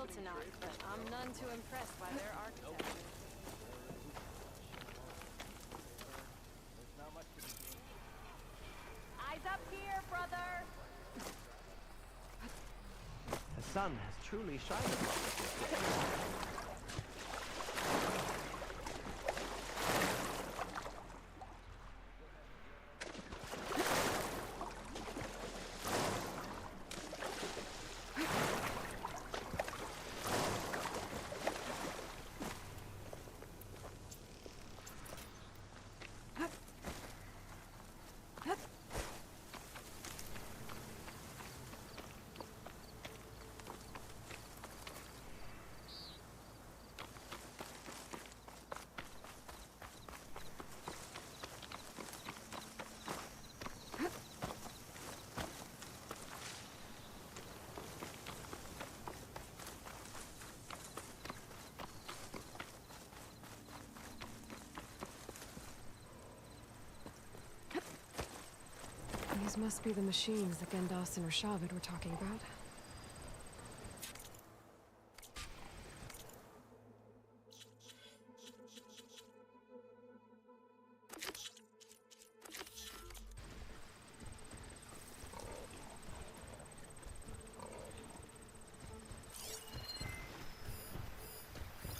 Altanach, but I'm none too impressed by their architecture. Eyes up here, brother! The sun has truly shined upon us. These must be the machines that Gendas and Rashavid were talking about.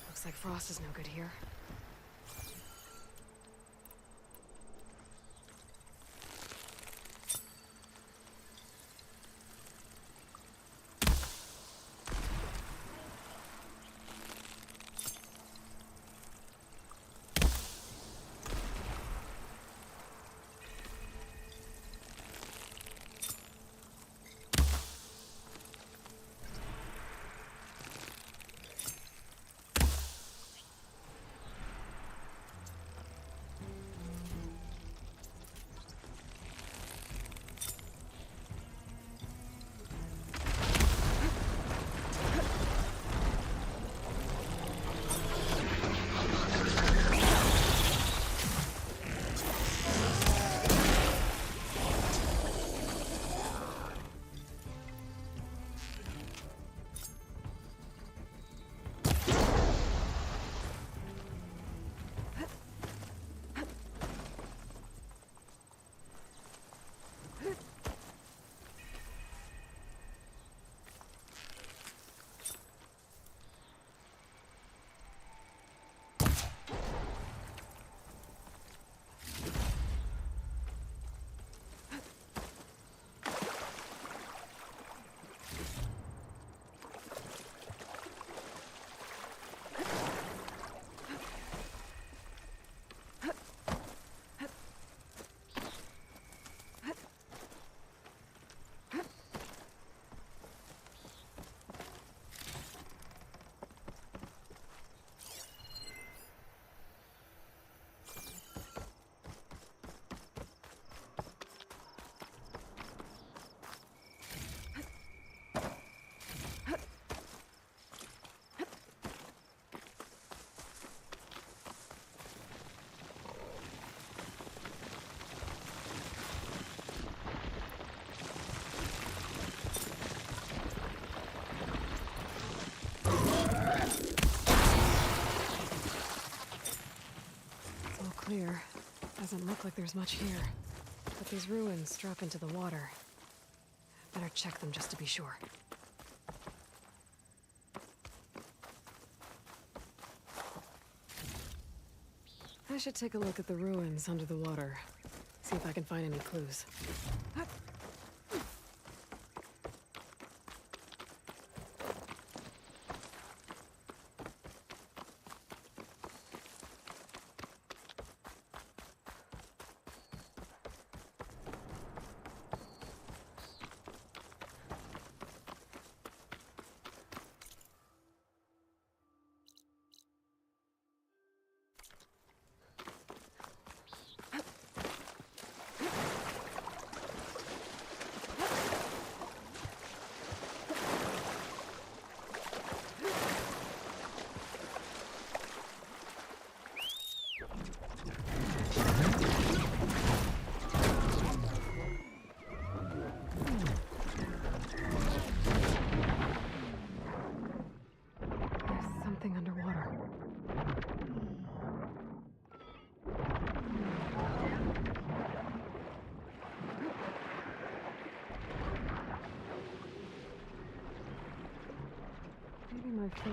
Looks like Frost is no good here. Clear. Doesn't look like there's much here. But these ruins drop into the water. Better check them just to be sure. I should take a look at the ruins under the water. See if I can find any clues.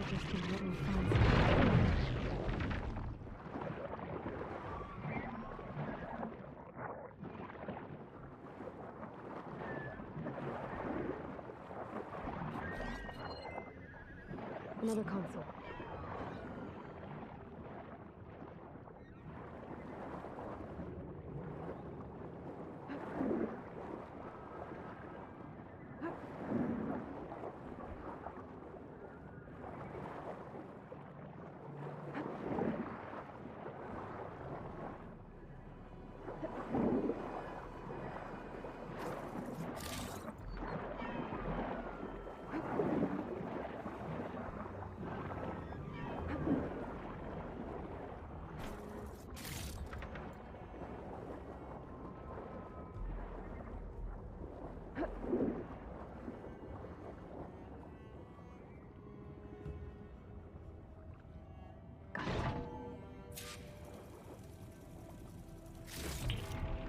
just gonna let me find something. Another console.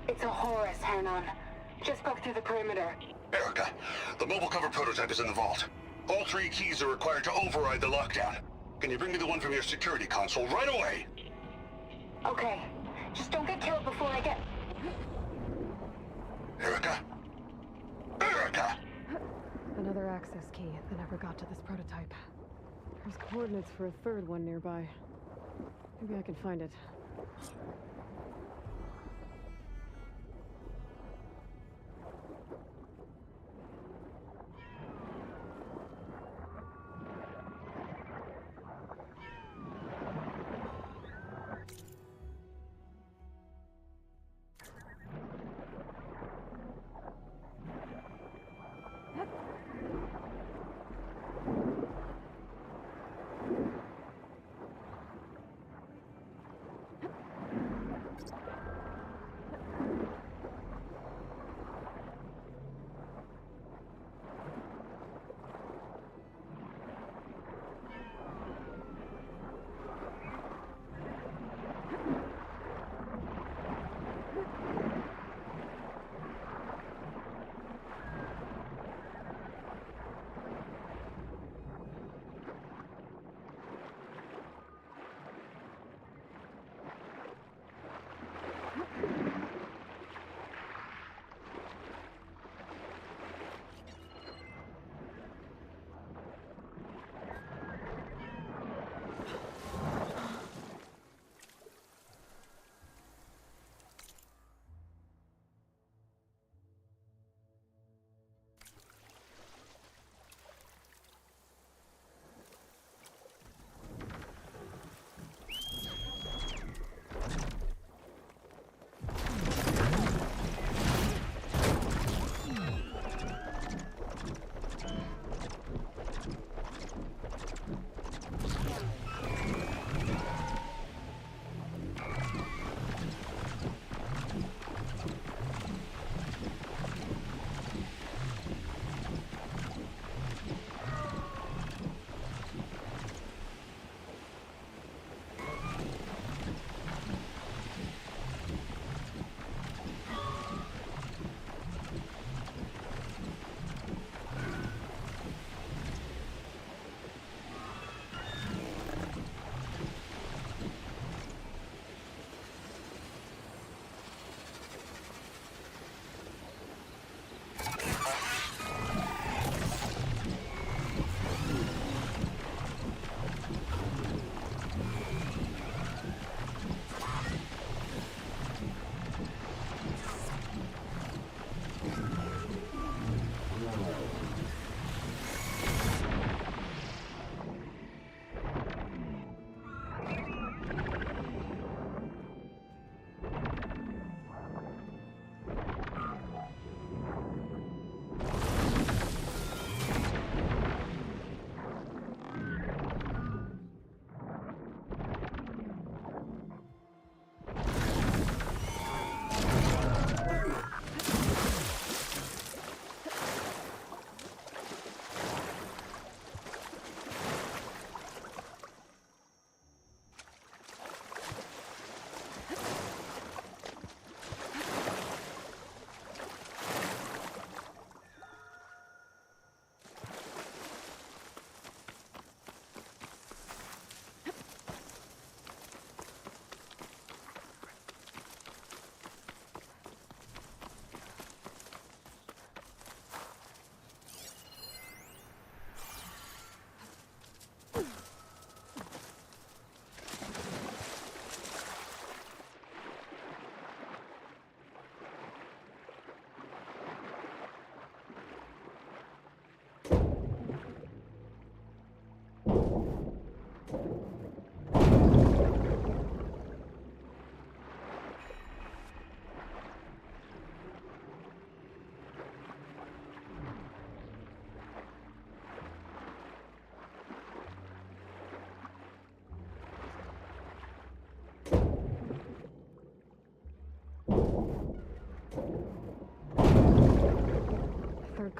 It's a Horus, Hernon. Just broke through the perimeter. Erica, the mobile cover prototype is in the vault. All 3 keys are required to override the lockdown. Can you bring me the one from your security console right away? Okay. Just don't get killed before I get... Erica? Erica! Another access key that never got to this prototype. There's coordinates for a third one nearby. Maybe I can find it.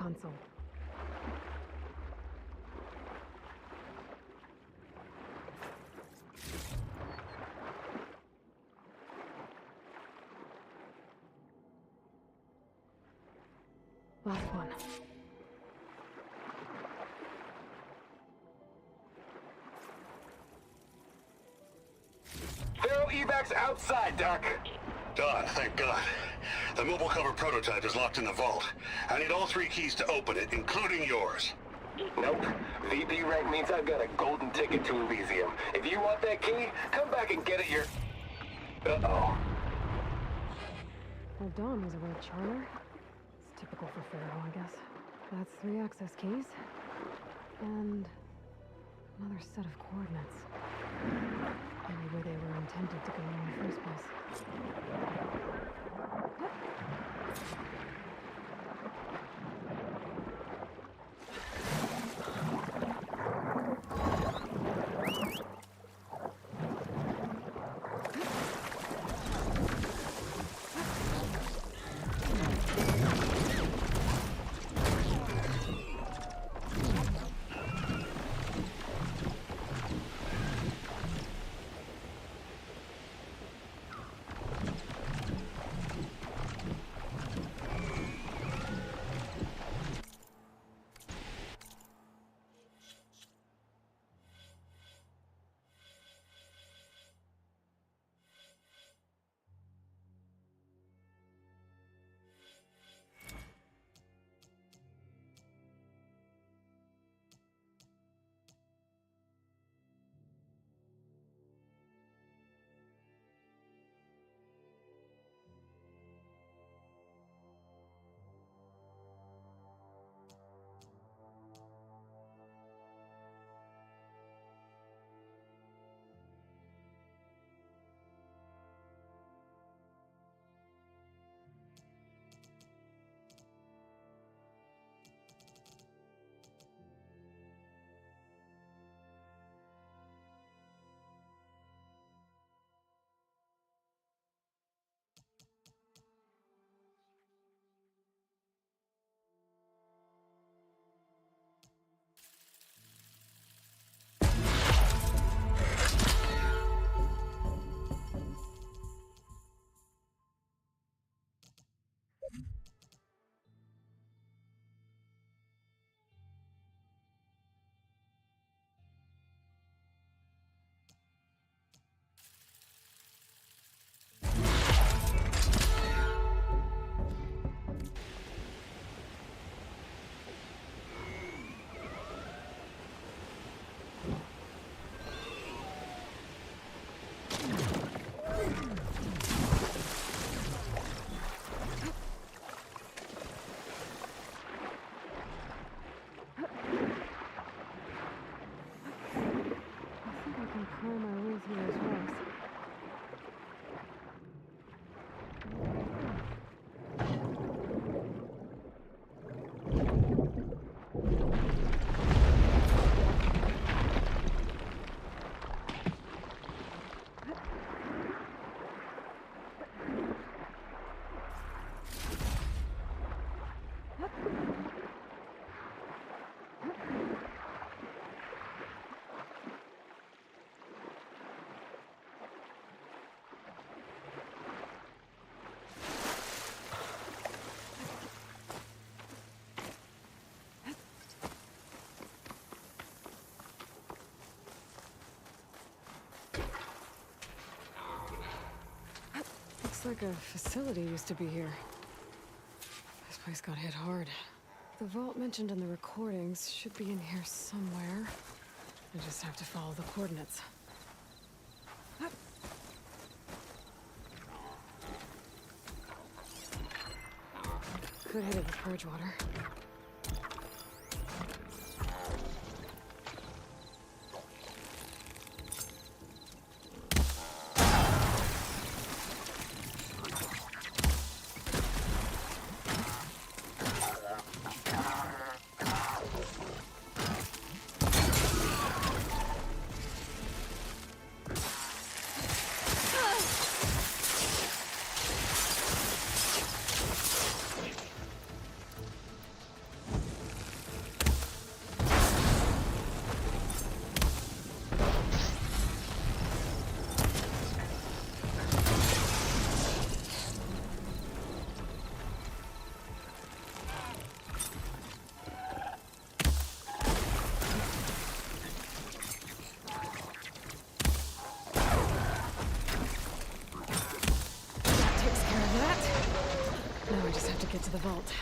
console. Last one. They're evacs outside, Doc. Done, thank God. The mobile cover prototype is locked in the vault. I need all 3 keys to open it, including yours. Nope. VP rank means I've got a golden ticket to Elysium. If you want that key, come back and get it your... Uh-oh. Well, Dawn was a real charmer. It's typical for Pharaoh, I guess. That's 3 access keys. And another set of coordinates. Maybe where they were intended to go in the first place. Climb my way through those rocks. Looks like a facility used to be here. This place got hit hard. The vault mentioned in the recordings should be in here somewhere. I just have to follow the coordinates. Could hit it with purge water. to get to the vault.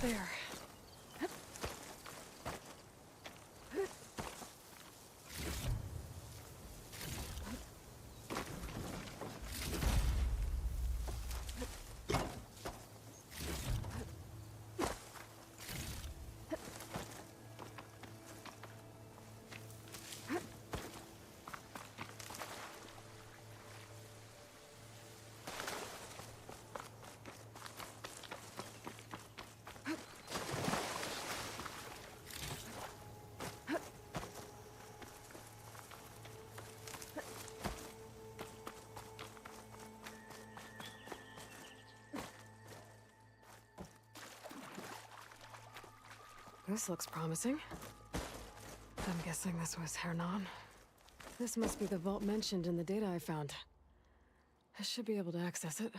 There. This looks promising. I'm guessing this was Hernan. This must be the vault mentioned in the data I found. I should be able to access it.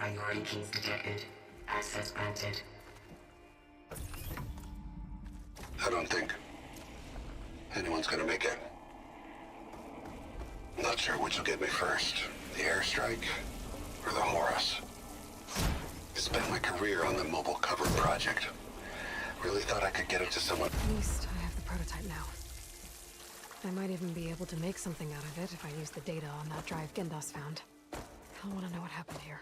Priority keys detected. Access granted. I don't think anyone's gonna make it. Not sure which will get me first. The airstrike or the Horus. Spent my career on the mobile cover project. Really thought I could get it to someone. At least I have the prototype now. I might even be able to make something out of it if I use the data on that drive Gendas found. I want to know what happened here.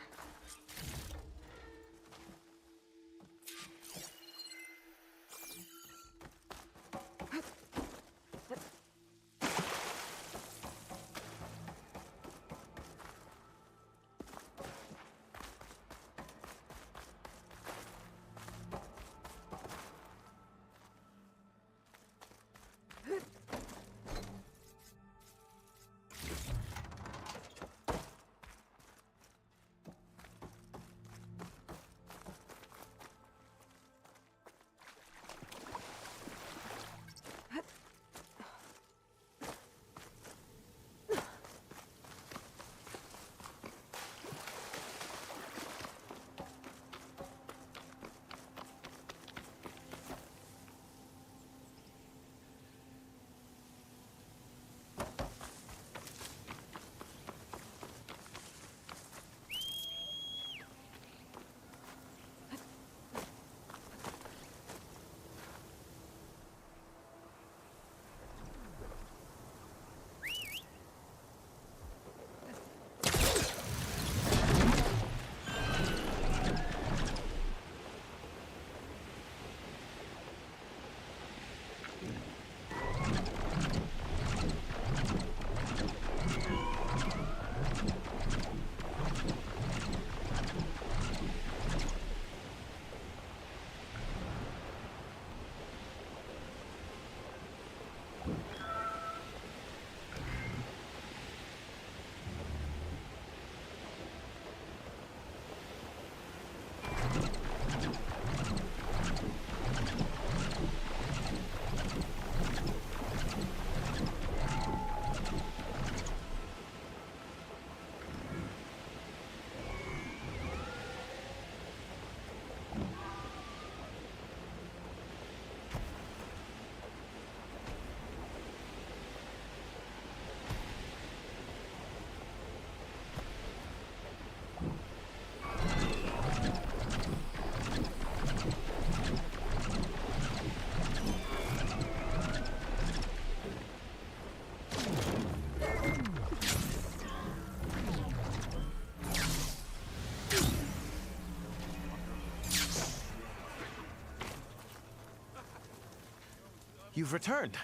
You've returned.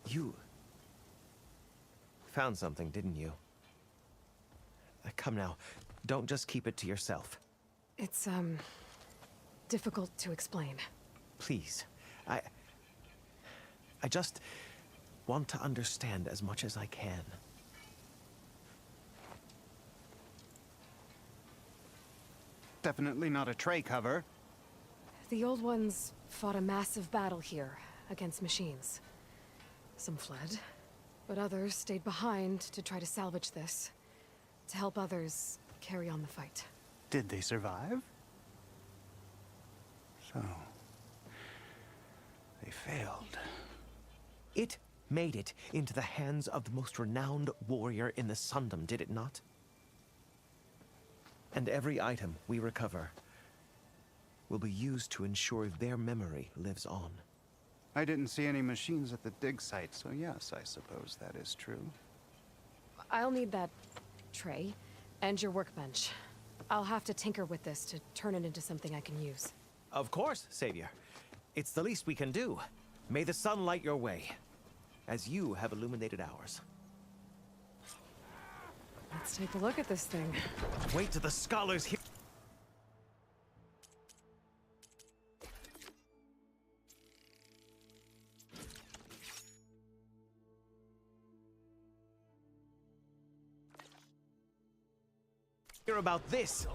You found something, didn't you? Come now, don't just keep it to yourself. It's, difficult to explain. Please, I just want to understand as much as I can. definitely not a tray cover. The old ones fought a massive battle here against machines. Some fled, but others stayed behind to try to salvage this, to help others carry on the fight. Did they survive? So, they failed. It made it into the hands of the most renowned warrior in the Sundom, did it not? And every item we recover will be used to ensure their memory lives on. I didn't see any machines at the dig site, so yes, I suppose that is true. I'll need that tray and your workbench. I'll have to tinker with this to turn it into something I can use. Of course, Savior. It's the least we can do. May the sun light your way, as you have illuminated ours. Let's take a look at this thing. Wait till the scholars hear. Hear about this.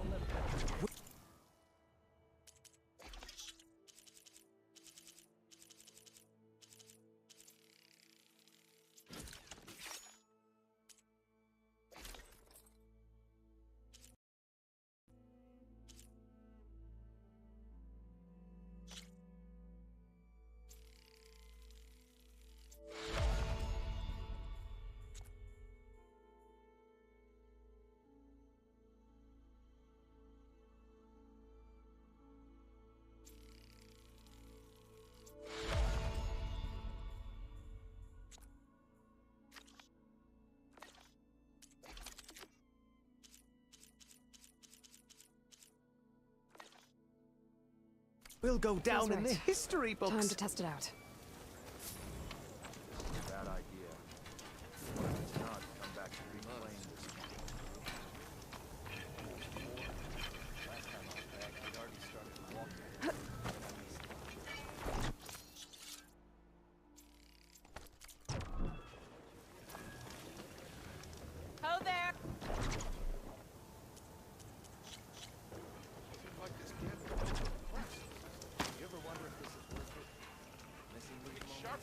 We'll go down Feels in the right. history books. Time to test it out. Bad idea. It's not come back to reclaim this. Last time I was back, I'd already started walking. Ho there! Seems like this kid. You ever wonder if this is worth it? Missing these moments?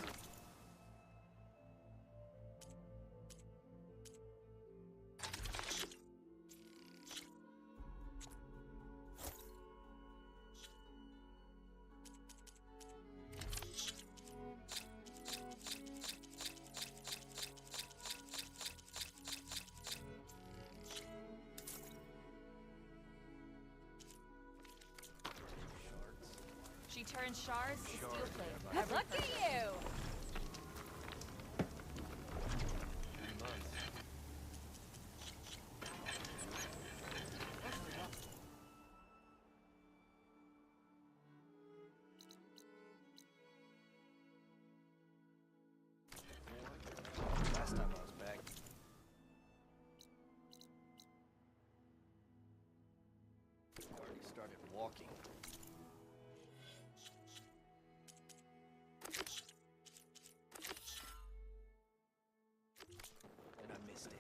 She turns shards to steel plate. Look at you! Last time I was back. I already started walking. And I missed it.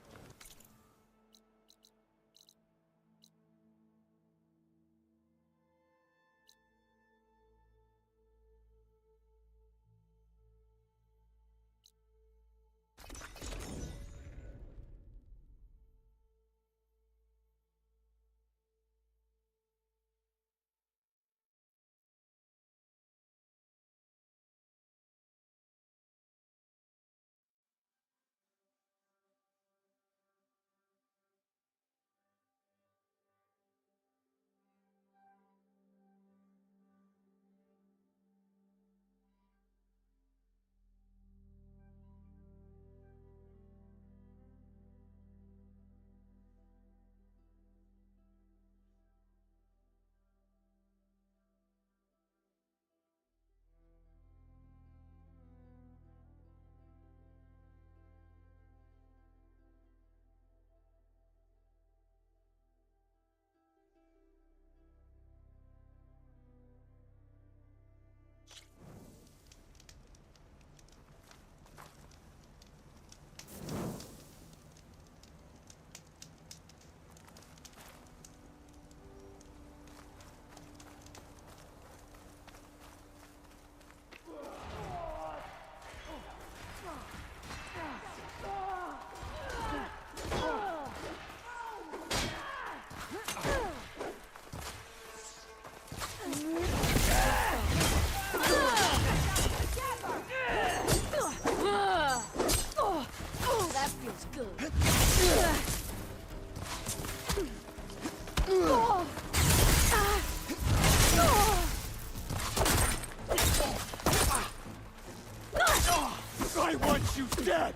I want you dead!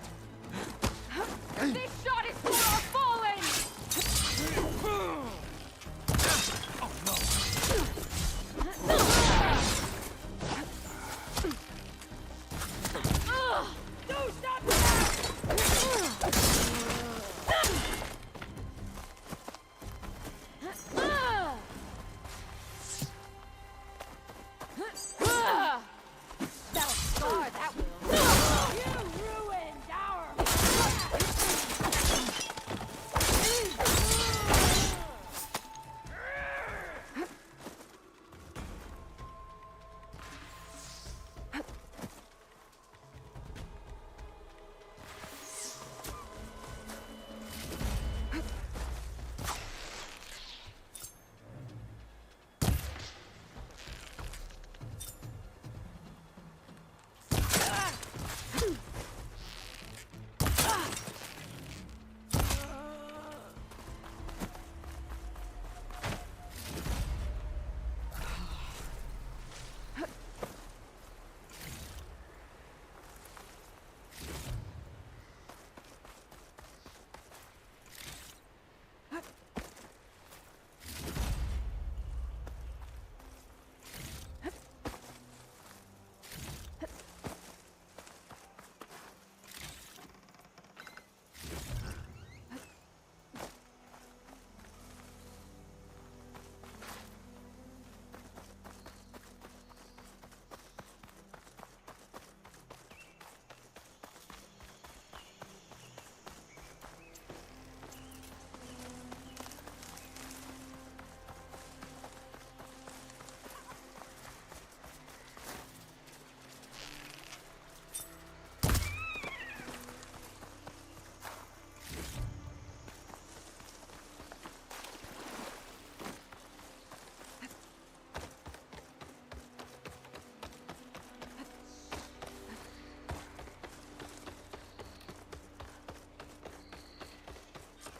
This shot is for our fallen! Oh no! No, stop that! That'll scar, that will. You ruined our...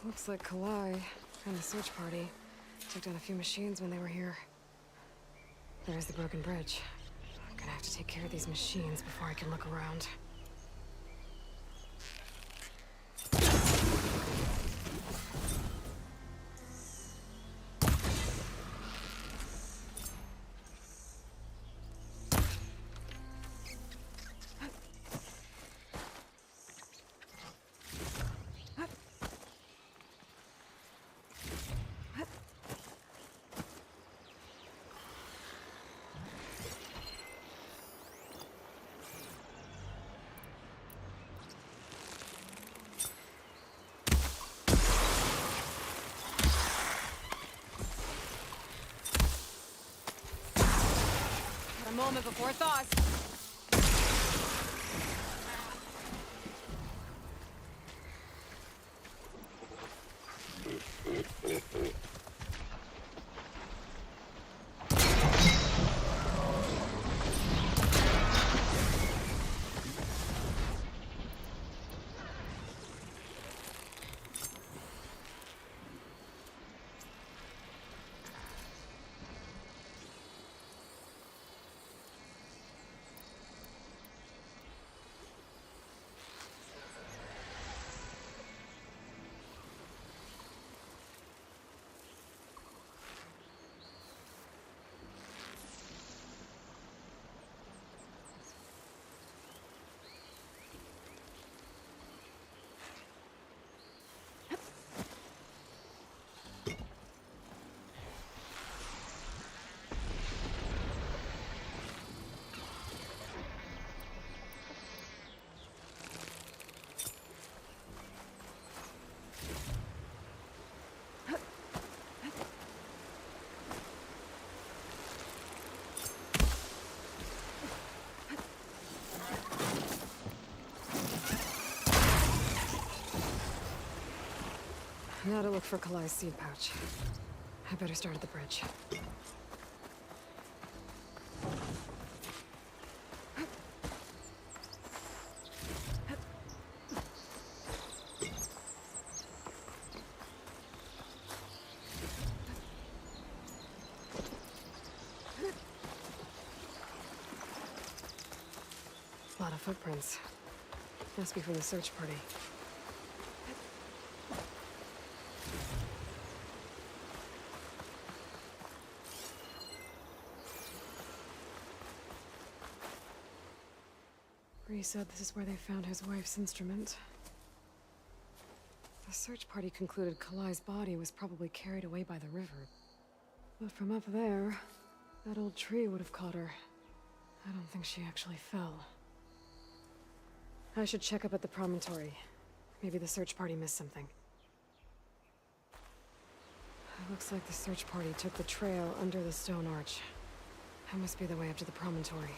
Looks like Kalai and the search party took down a few machines when they were here. There's the broken bridge. I'm gonna have to take care of these machines before I can look around. A moment before thaws. Now to look for Kalai's seed pouch. I better start at the bridge. A lot of footprints. Must be from the search party. Bree said this is where they found his wife's instrument. The search party concluded Kalai's body was probably carried away by the river. But from up there, that old tree would have caught her. I don't think she actually fell. I should check up at the promontory. Maybe the search party missed something. It looks like the search party took the trail under the stone arch. That must be the way up to the promontory.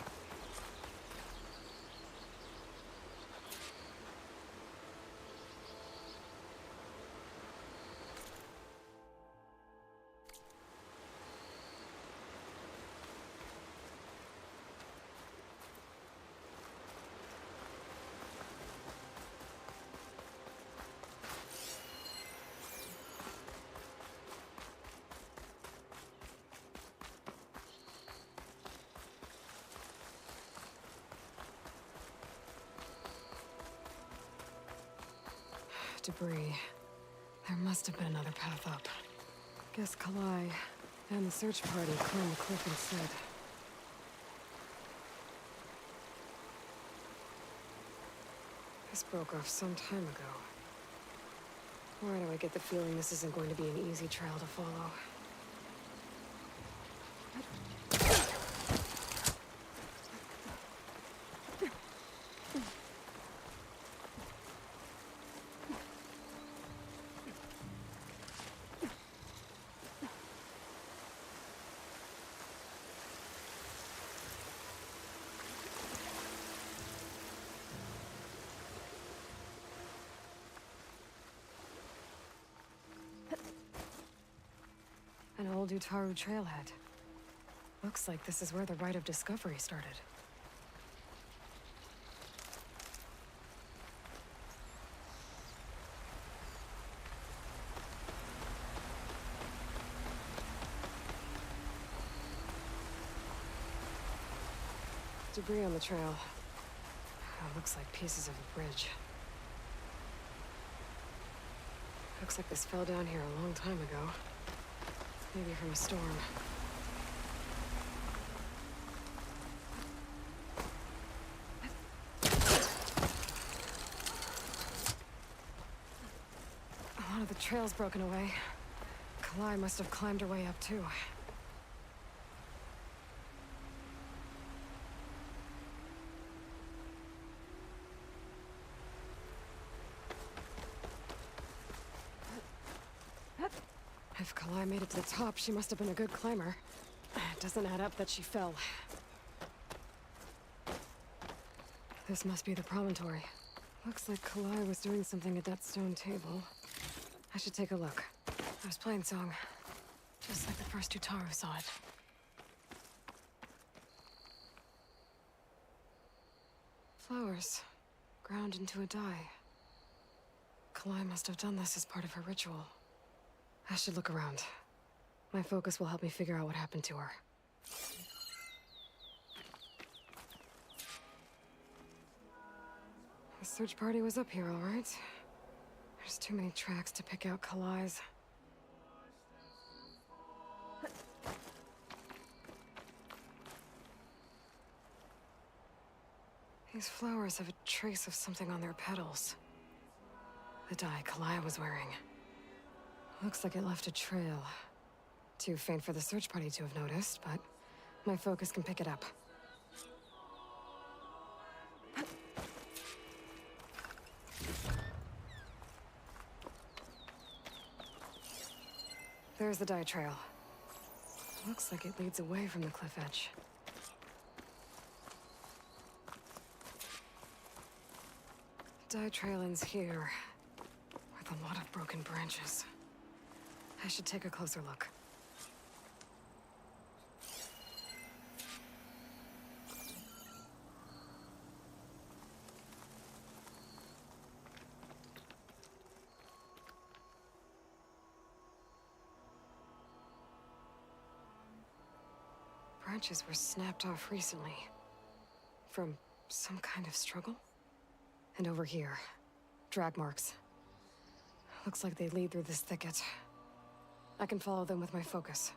Debris. There must have been another path up. Guess Kalai and the search party climbed the cliff instead. This broke off some time ago. Why do I get the feeling this isn't going to be an easy trail to follow? An old Utaru trailhead. Looks like this is where the Rite of Discovery started. Debris on the trail. Looks like pieces of a bridge. Looks like this fell down here a long time ago. Maybe from a storm. A lot of the trail's broken away. Kalai must have climbed her way up too. If Kalai made it to the top, she must have been a good climber. It doesn't add up that she fell. This must be the promontory. Looks like Kalai was doing something at that stone table. I should take a look. I was playing song, just like the first Utaru saw it. Flowers, ground into a dye. Kalai must have done this as part of her ritual. I should look around. My focus will help me figure out what happened to her. The search party was up here, all right. There's too many tracks to pick out Kalai's. These flowers have a trace of something on their petals. The dye Kalai was wearing. Looks like it left a trail. Too faint for the search party to have noticed, but my focus can pick it up. There's the dye trail. Looks like it leads away from the cliff edge. The dye trail ends here, with a lot of broken branches. I should take a closer look. Branches were snapped off recently. From some kind of struggle? And over here. Drag marks. Looks like they lead through this thicket. I can follow them with my focus.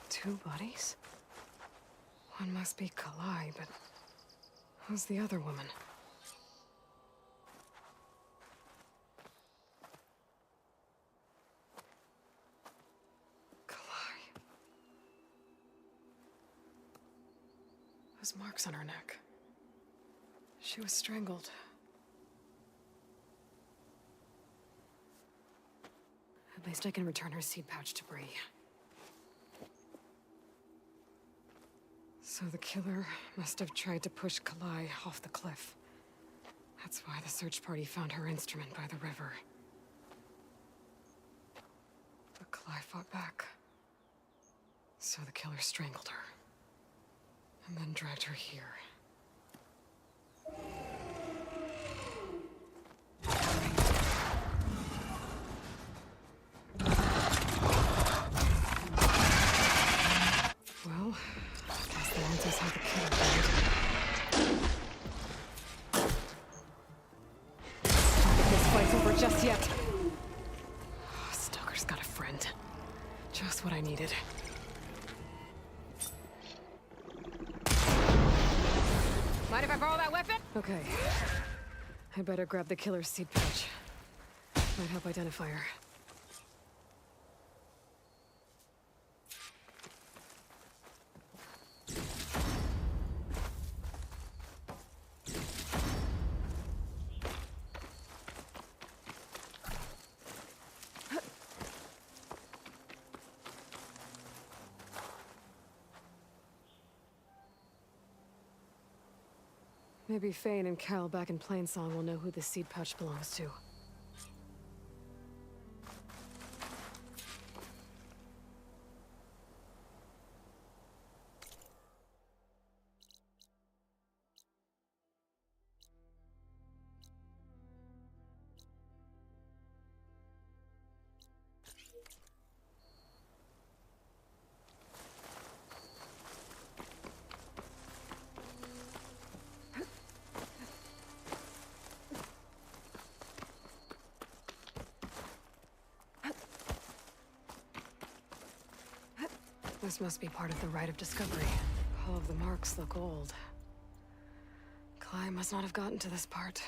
Two bodies? One must be Kalai, but who's the other woman? Kalai. Those marks on her neck. She was strangled. At least I can return her seed pouch to Bree. So the killer must have tried to push Kalai off the cliff. That's why the search party found her instrument by the river. But Kalai fought back. So the killer strangled her. And then dragged her here. Well, the answer's how the killer died. Not that this fight's over just yet. Stalker's got a friend. Just what I needed. Mind if I borrow that weapon? Okay. I better grab the killer's seed pouch. Might help identify her. Maybe Fane and Cal back in Plainsong will know who the seed pouch belongs to. This must be part of the rite of discovery. All of the marks look old. Kalai must not have gotten to this part.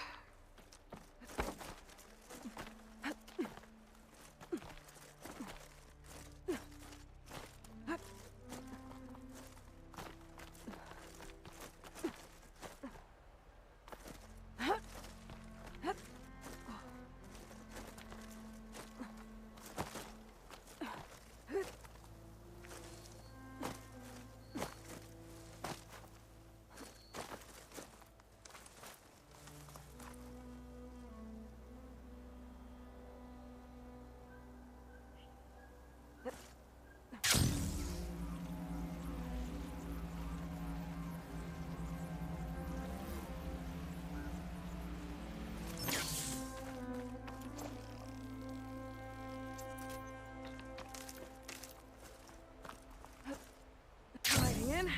Lighting in.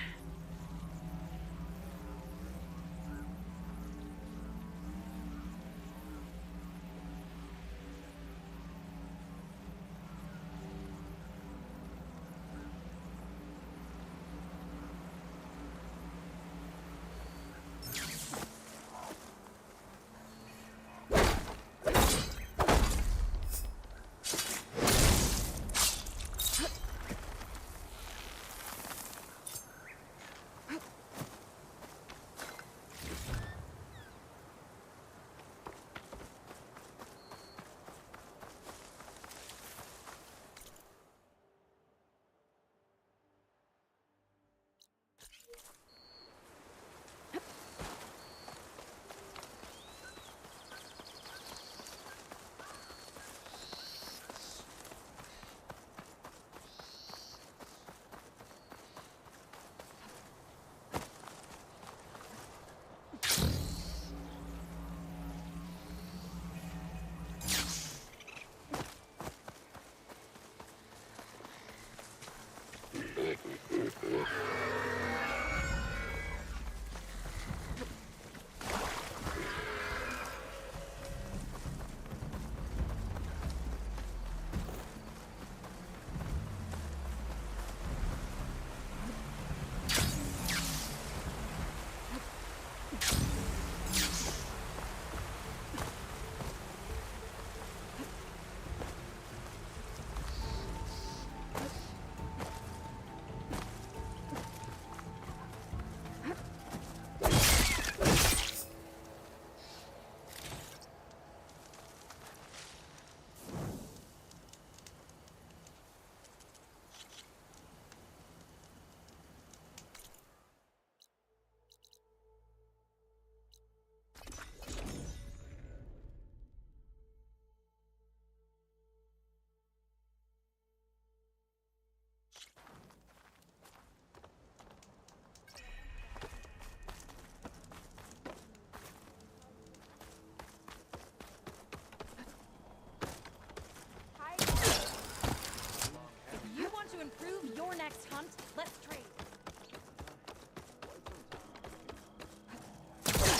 If you want to improve your next hunt, let's trade.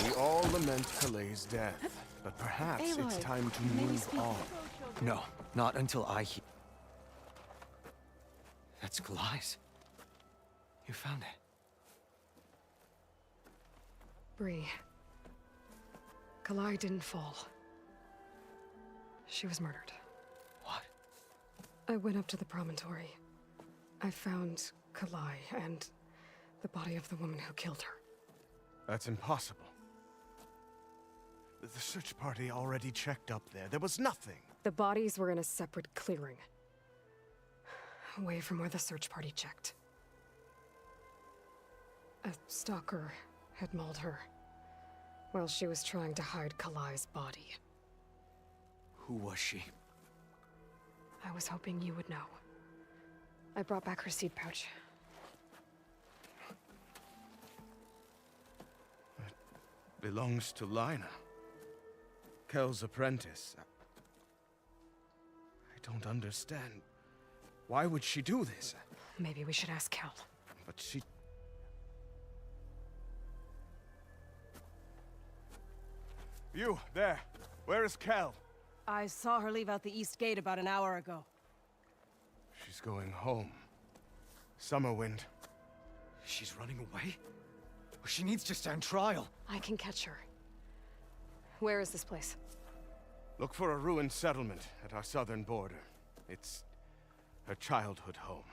We all lament Kaleigh's death, but perhaps it's Aloy, time to may we move speak? on. No, not until I hear. That's Kaleigh's. You found it. Bree. Kaleigh didn't fall. She was murdered. What? I went up to the promontory. I found Kaleigh and the body of the woman who killed her. That's impossible. The search party already checked up there. There was nothing. The bodies were in a separate clearing. Away from where the search party checked. A stalker had mauled her while she was trying to hide Kaleigh's body. Who was she? I was hoping you would know. I brought back her seed pouch. It belongs to Lina. Kel's apprentice. I don't understand. Why would she do this? Maybe we should ask Kel. But she... You, there. Where is Kel? I saw her leave out the east gate about an hour ago. She's going home. Summerwind. She's running away? She needs to stand trial. I can catch her. Where is this place? Look for a ruined settlement at our southern border. It's her childhood home.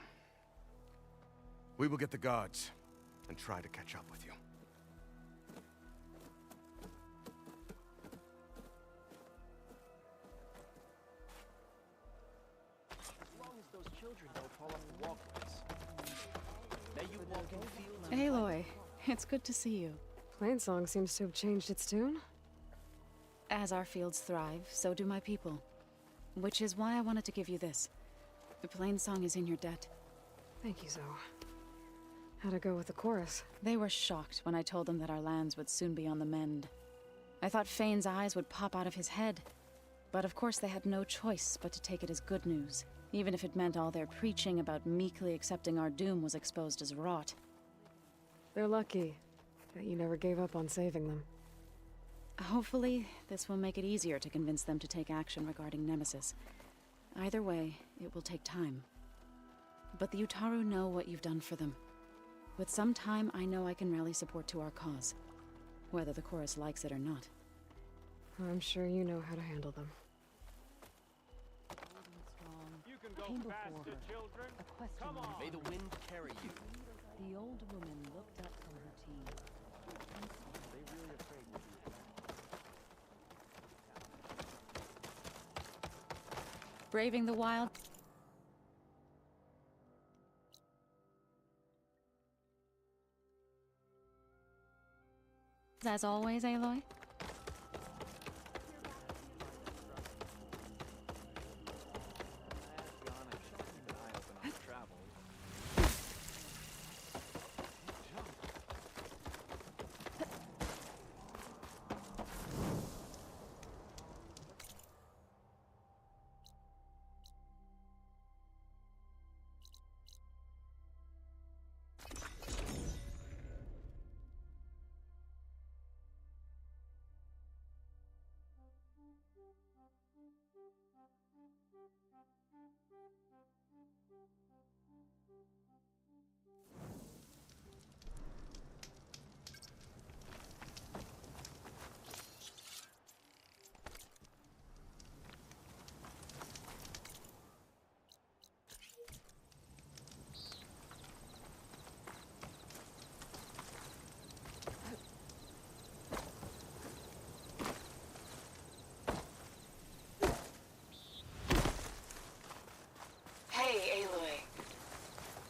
We will get the guards and try to catch up with you. As long as those children don't fall off the walkways. May you walk in fields. Aloy, it's good to see you. Plainsong seems to have changed its tune. As our fields thrive, so do my people. Which is why I wanted to give you this. The Plainsong is in your debt. Thank you, Zoe. How'd it go with the chorus? They were shocked when I told them that our lands would soon be on the mend. I thought Fane's eyes would pop out of his head. But of course they had no choice but to take it as good news, even if it meant all their preaching about meekly accepting our doom was exposed as rot. They're lucky that you never gave up on saving them. Hopefully, this will make it easier to convince them to take action regarding Nemesis. Either way, it will take time. But the Utaru know what you've done for them. With some time, I know I can rally support to our cause, whether the chorus likes it or not. I'm sure you know how to handle them. You can go faster, children. Come on. May the wind carry you. The old woman looked up from her tea. Are they really afraid to do that? Braving the wild... As always, Aloy?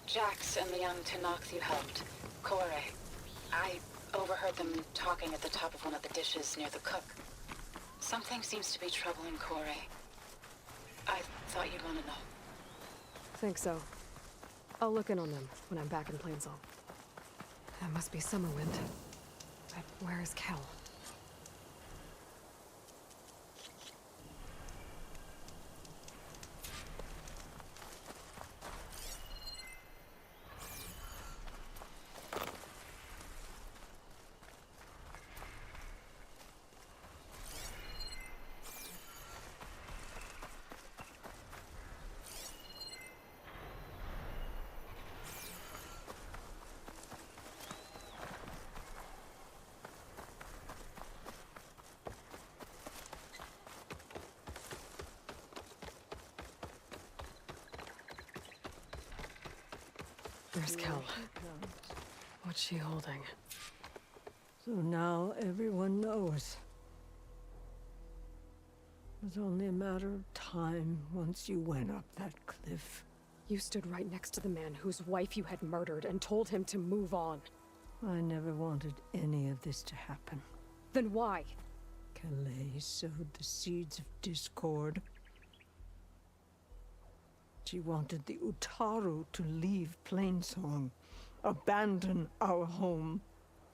Jax and the young Tanox you helped. Kore. I overheard them talking at the top of one of the dishes near the cook. Something seems to be troubling Kore. I thought you'd want to know. Think so. I'll look in on them when I'm back in Plainsong. That must be Summerwind. But where is Kel? Where's Kel? What's she holding? So now everyone knows. It was only a matter of time once you went up that cliff. You stood right next to the man whose wife you had murdered and told him to move on. I never wanted any of this to happen. Then why? Calais sowed the seeds of discord. She wanted the Utaru to leave Plainsong, abandon our home.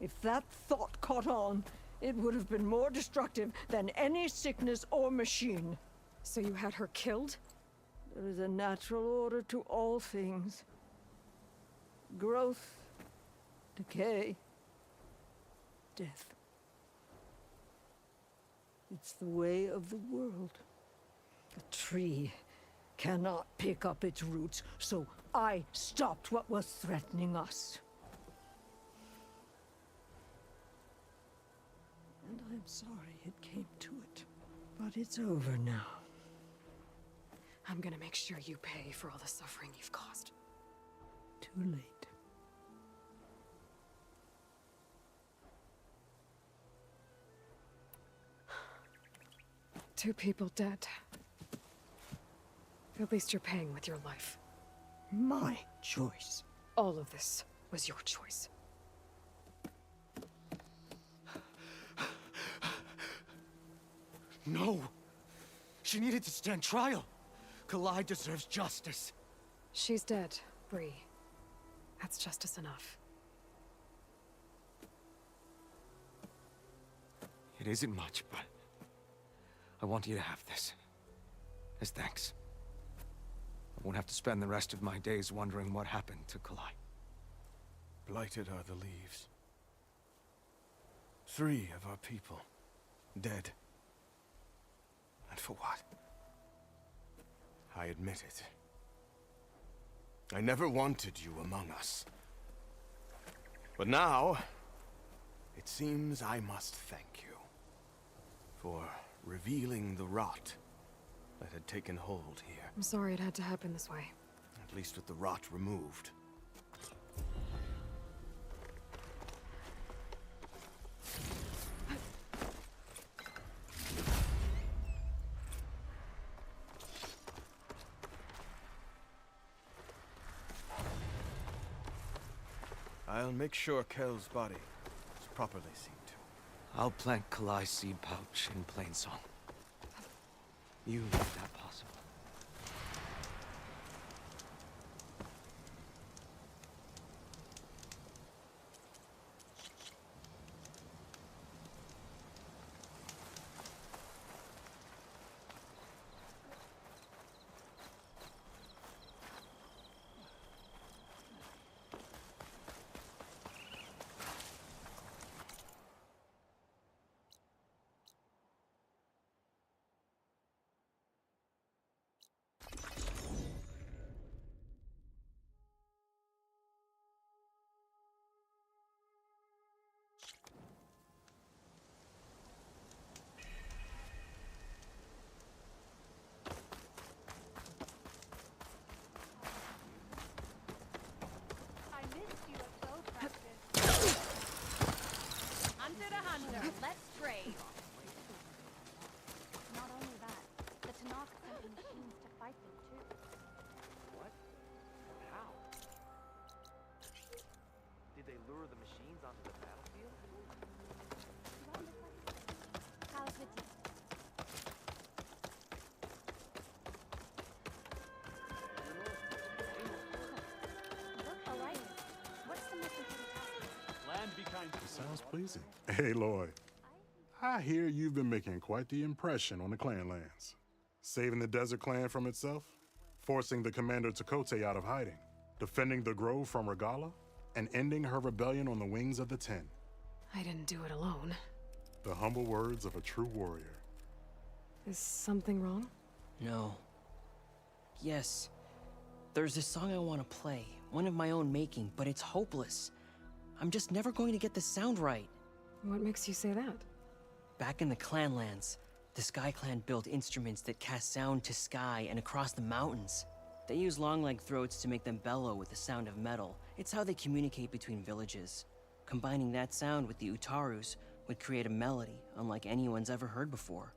If that thought caught on, it would have been more destructive than any sickness or machine. So you had her killed? There is a natural order to all things. Growth, decay, death. It's the way of the world. The tree cannot pick up its roots, so I stopped what was threatening us. And I'm sorry it came to it. But it's over now. I'm gonna make sure you pay for all the suffering you've caused. Too late. Two people dead. At least you're paying with your life. My choice. All of this was your choice. No! She needed to stand trial. Kalai deserves justice. She's dead, Bree. That's justice enough. It isn't much, but I want you to have this. As thanks. I won't have to spend the rest of my days wondering what happened to Kalai. Blighted are the leaves. 3 of our people, dead. And for what? I admit it. I never wanted you among us. But now, it seems I must thank you for revealing the rot that had taken hold here. I'm sorry it had to happen this way. At least with the rot removed. I'll make sure Kel's body is properly seen to. I'll plant Kalai's seed pouch in Plainsong. You make that possible. It sounds pleasing. Hey, Lloyd. I hear you've been making quite the impression on the clan lands. Saving the desert clan from itself, forcing the commander Takote out of hiding, defending the grove from Regala, and ending her rebellion on the wings of the Ten. I didn't do it alone. The humble words of a true warrior. Is something wrong? No. Yes. There's this song I want to play, one of my own making, but it's hopeless. I'm just never going to get the sound right. What makes you say that? Back in the Clanlands, the Sky Clan built instruments that cast sound to sky and across the mountains. They use long-leg throats to make them bellow with the sound of metal. It's how they communicate between villages. Combining that sound with the Utarus would create a melody unlike anyone's ever heard before.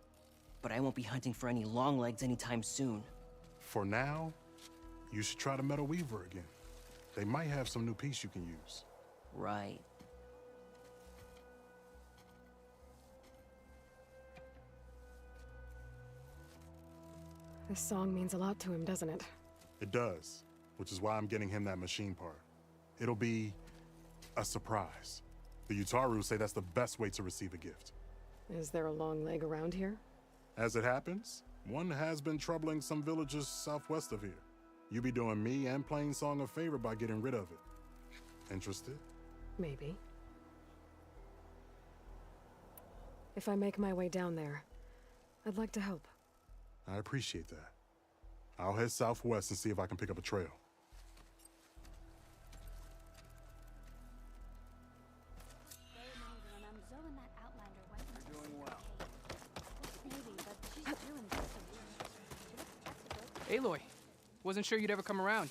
But I won't be hunting for any longlegs anytime soon. For now, you should try the Metal Weaver again. They might have some new piece you can use. Right. This song means a lot to him, doesn't it? It does, which is why I'm getting him that machine part. It'll be a surprise. The Utaru say that's the best way to receive a gift. Is there a long leg around here? As it happens, one has been troubling some villages southwest of here. You be doing me and Plainsong a favor by getting rid of it. Interested? Maybe. If I make my way down there, I'd like to help. I appreciate that. I'll head southwest and see if I can pick up a trail. Aloy, wasn't sure you'd ever come around.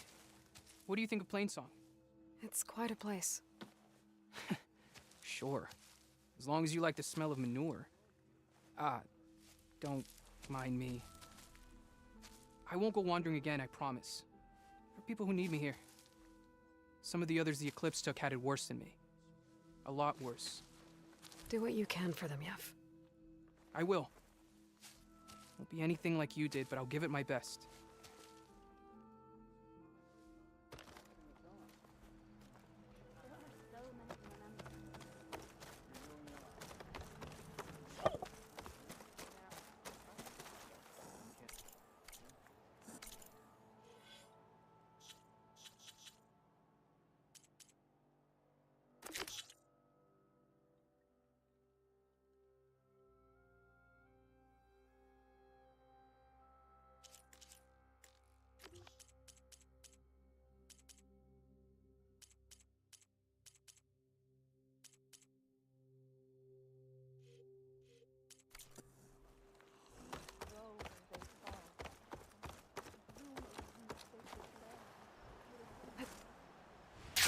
What do you think of Plainsong? It's quite a place. Sure. As long as you like the smell of manure. Don't mind me. I won't go wandering again, I promise. There are people who need me here. Some of the others the Eclipse took had it worse than me. A lot worse. Do what you can for them, Yef. I will. Won't be anything like you did, but I'll give it my best.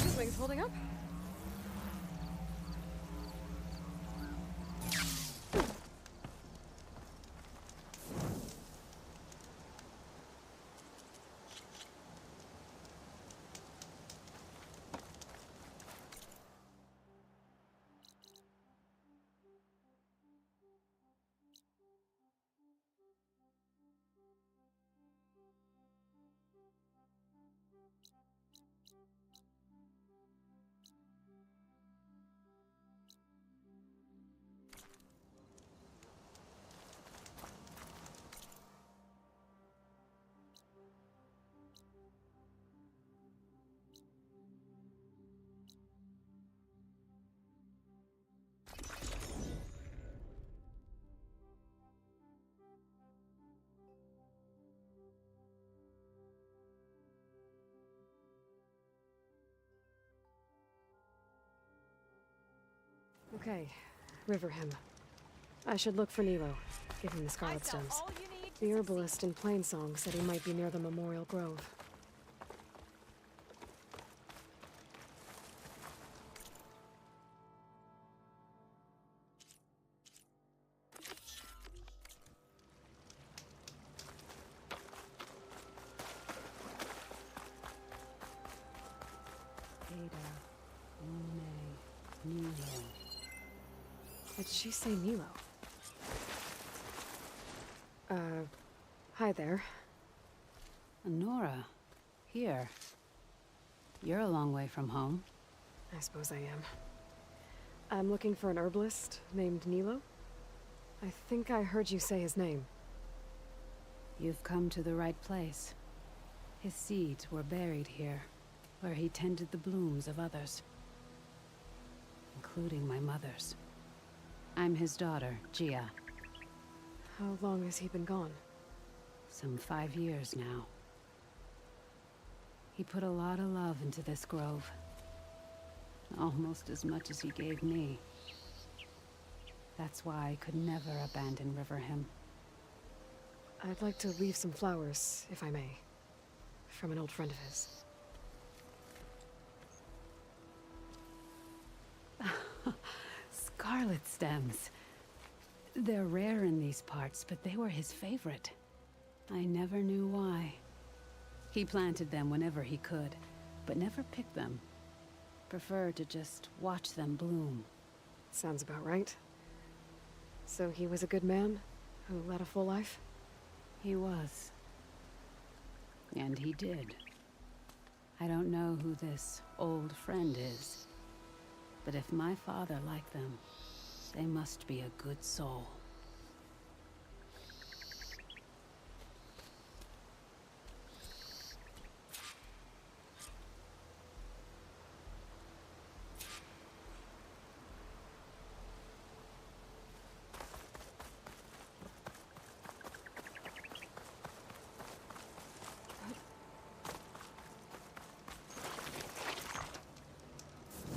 This wing's holding up? Okay, River Hymn. I should look for Nilo, give him the Scarlet Stems. The herbalist in Plainsong said he might be near the Memorial Grove. Did she say Nilo? Hi there. Nora, here. You're a long way from home. I suppose I am. I'm looking for an herbalist named Nilo. I think I heard you say his name. You've come to the right place. His seeds were buried here, where he tended the blooms of others, including my mother's. I'm his daughter, Gia. How long has he been gone? Some 5 years now. He put a lot of love into this grove. Almost as much as he gave me. That's why I could never abandon Riverhim. I'd like to leave some flowers, if I may. From an old friend of his. Scarlet stems. They're rare in these parts, but they were his favorite. I never knew why. He planted them whenever he could, but never picked them. Preferred to just watch them bloom. Sounds about right. So he was a good man who led a full life? He was. And he did. I don't know who this old friend is, but if my father liked them, they must be a good soul.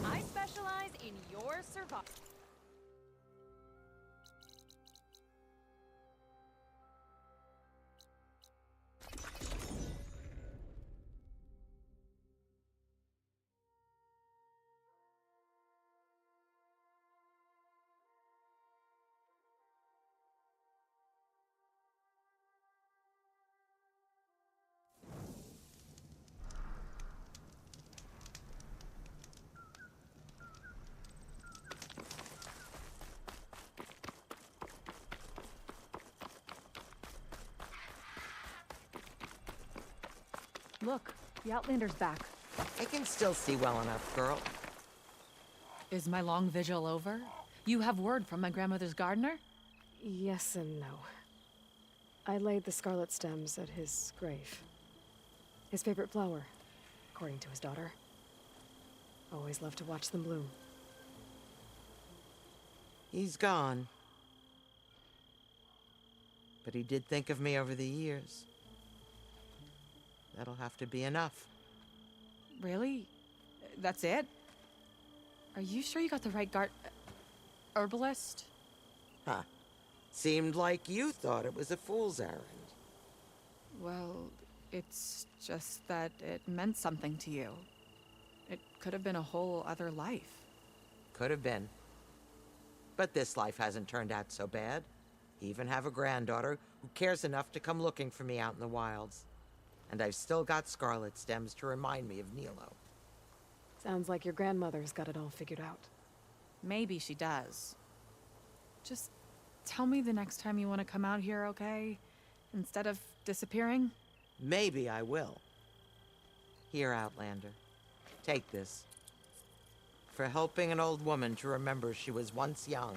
I specialize in your survival. Look, the Outlander's back. I can still see well enough, girl. Is my long vigil over? You have word from my grandmother's gardener? Yes and no. I laid the scarlet stems at his grave. His favorite flower, according to his daughter. Always loved to watch them bloom. He's gone. But he did think of me over the years. That'll have to be enough. Really? That's it? Are you sure you got the right herbalist? Huh. Seemed like you thought it was a fool's errand. Well, it's just that it meant something to you. It could have been a whole other life. Could have been. But this life hasn't turned out so bad. I even have a granddaughter who cares enough to come looking for me out in the wilds. And I've still got scarlet stems to remind me of Nilo. Sounds like your grandmother's got it all figured out. Maybe she does. Just tell me the next time you want to come out here, okay? Instead of disappearing? Maybe I will. Here, Outlander. Take this. For helping an old woman to remember she was once young.